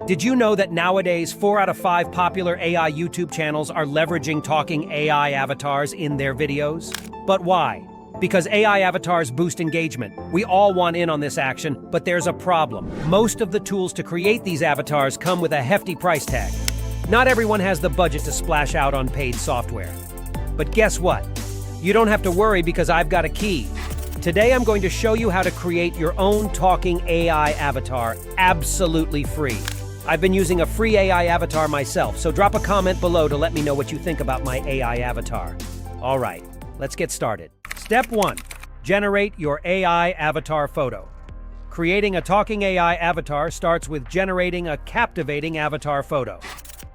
Did you know that nowadays 4 out of 5 popular AI YouTube channels are leveraging talking AI avatars in their videos? But why? Because AI avatars boost engagement. We all want in on this action, but there's a problem. Most of the tools to create these avatars come with a hefty price tag. Not everyone has the budget to splash out on paid software. But guess what? You don't have to worry because I've got a key. Today I'm going to show you how to create your own talking AI avatar absolutely free. I've been using a free AI avatar myself, so drop a comment below to let me know what you think about my AI avatar. All right, let's get started. Step 1. Generate your AI avatar photo. Creating a talking AI avatar starts with generating a captivating avatar photo.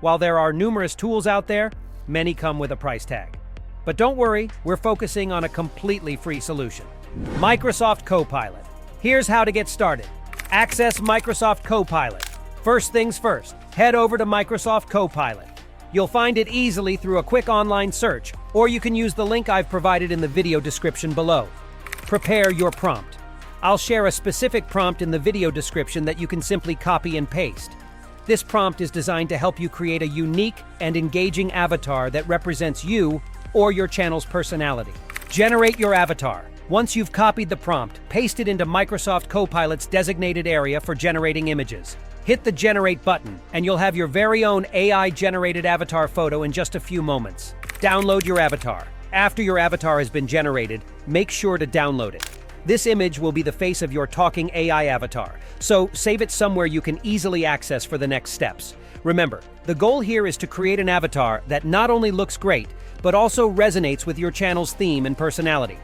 While there are numerous tools out there, many come with a price tag. But don't worry, we're focusing on a completely free solution. Microsoft Copilot. Here's how to get started. Access Microsoft Copilot. First things first, head over to Microsoft Copilot. You'll find it easily through a quick online search, or you can use the link I've provided in the video description below. Prepare your prompt. I'll share a specific prompt in the video description that you can simply copy and paste. This prompt is designed to help you create a unique and engaging avatar that represents you or your channel's personality. Generate your avatar. Once you've copied the prompt, paste it into Microsoft Copilot's designated area for generating images. Hit the Generate button, and you'll have your very own AI-generated avatar photo in just a few moments. Download your avatar. After your avatar has been generated, make sure to download it. This image will be the face of your talking AI avatar, so save it somewhere you can easily access for the next steps. Remember, the goal here is to create an avatar that not only looks great, but also resonates with your channel's theme and personality.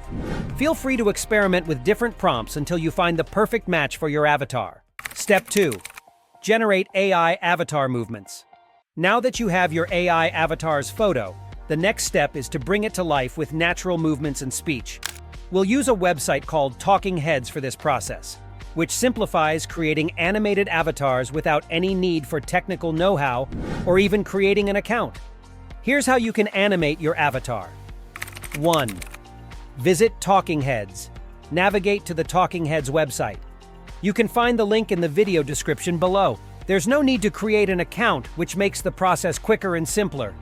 Feel free to experiment with different prompts until you find the perfect match for your avatar. Step 2. Generate AI avatar movements. Now that you have your AI avatar's photo, the next step is to bring it to life with natural movements and speech. We'll use a website called Talking Heads for this process, which simplifies creating animated avatars without any need for technical know-how or even creating an account. Here's how you can animate your avatar. 1. Visit Talking Heads. Navigate to the Talking Heads website. You can find the link in the video description below. There's no need to create an account, which makes the process quicker and simpler.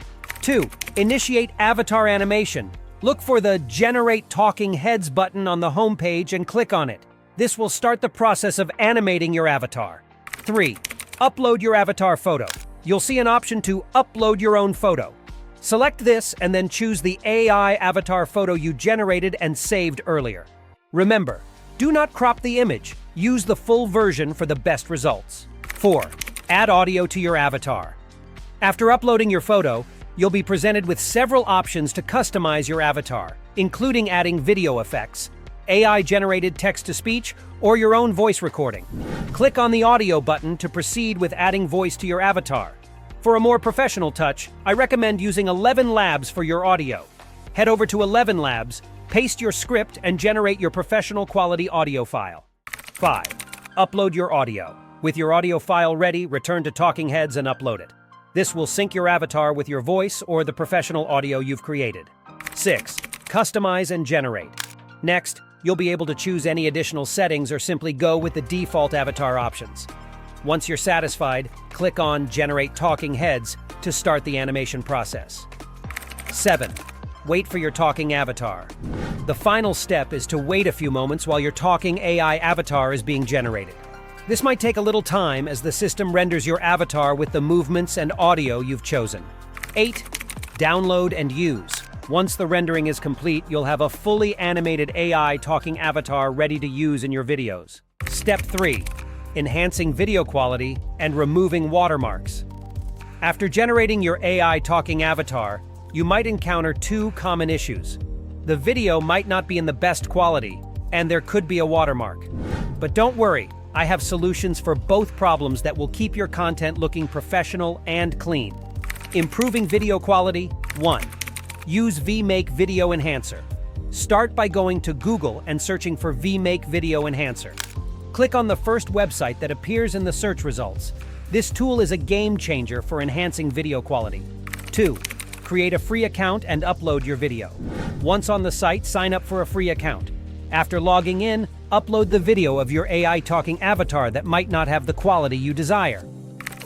2. Initiate avatar animation. Look for the Generate Talking Heads button on the homepage and click on it. This will start the process of animating your avatar. 3. Upload your avatar photo. You'll see an option to upload your own photo. Select this and then choose the AI avatar photo you generated and saved earlier. Remember, do not crop the image. Use the full version for the best results. 4. Add audio to your avatar. After uploading your photo, you'll be presented with several options to customize your avatar, including adding video effects, AI-generated text-to-speech, or your own voice recording. Click on the audio button to proceed with adding voice to your avatar. For a more professional touch, I recommend using 11 Labs for your audio. Head over to 11 Labs, paste your script, and generate your professional quality audio file. 5. Upload your audio. With your audio file ready, return to Talking Heads and upload it. This will sync your avatar with your voice or the professional audio you've created. 6. Customize and generate. Next, you'll be able to choose any additional settings or simply go with the default avatar options. Once you're satisfied, click on Generate Talking Heads to start the animation process. 7. Wait for your talking avatar. The final step is to wait a few moments while your talking AI avatar is being generated. This might take a little time as the system renders your avatar with the movements and audio you've chosen. 8. Download and use. Once the rendering is complete, you'll have a fully animated AI talking avatar ready to use in your videos. Step 3. Enhancing video quality and removing watermarks. After generating your AI talking avatar, you might encounter 2 common issues. The video might not be in the best quality, and there could be a watermark. But don't worry, I have solutions for both problems that will keep your content looking professional and clean. Improving video quality. 1. Use VMake Video Enhancer. Start by going to Google and searching for VMake Video Enhancer. Click on the first website that appears in the search results. This tool is a game changer for enhancing video quality. 2. Create a free account and upload your video. Once on the site, sign up for a free account. After logging in, upload the video of your AI talking avatar that might not have the quality you desire.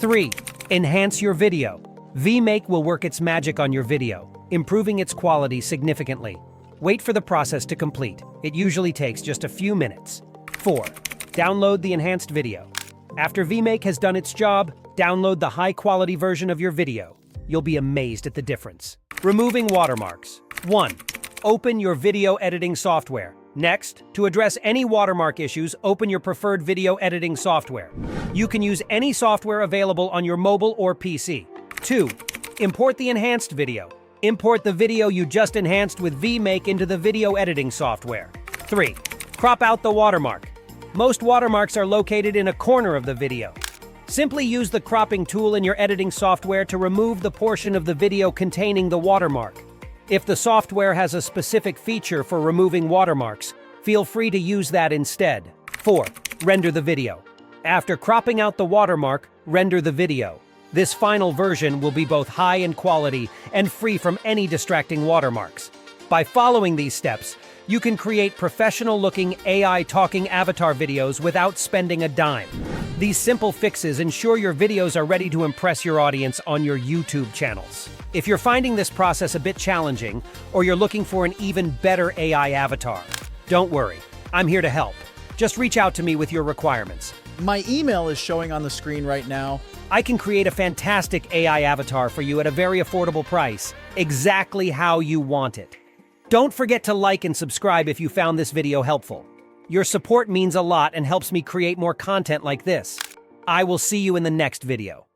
3. Enhance your video. VMake will work its magic on your video, improving its quality significantly. Wait for the process to complete. It usually takes just a few minutes. 4. Download the enhanced video. After VMake has done its job, download the high-quality version of your video. You'll be amazed at the difference. Removing watermarks. 1. Open your video editing software. Next, to address any watermark issues, open your preferred video editing software. You can use any software available on your mobile or PC. 2. Import the enhanced video. Import the video you just enhanced with VMake into the video editing software. 3. Crop out the watermark. Most watermarks are located in a corner of the video. Simply use the cropping tool in your editing software to remove the portion of the video containing the watermark. If the software has a specific feature for removing watermarks, feel free to use that instead. 4. Render the video. After cropping out the watermark, render the video. This final version will be both high in quality and free from any distracting watermarks. By following these steps, you can create professional-looking AI talking avatar videos without spending a dime. These simple fixes ensure your videos are ready to impress your audience on your YouTube channels. If you're finding this process a bit challenging, or you're looking for an even better AI avatar, don't worry, I'm here to help. Just reach out to me with your requirements. My email is showing on the screen right now. I can create a fantastic AI avatar for you at a very affordable price, exactly how you want it. Don't forget to like and subscribe if you found this video helpful. Your support means a lot and helps me create more content like this. I will see you in the next video.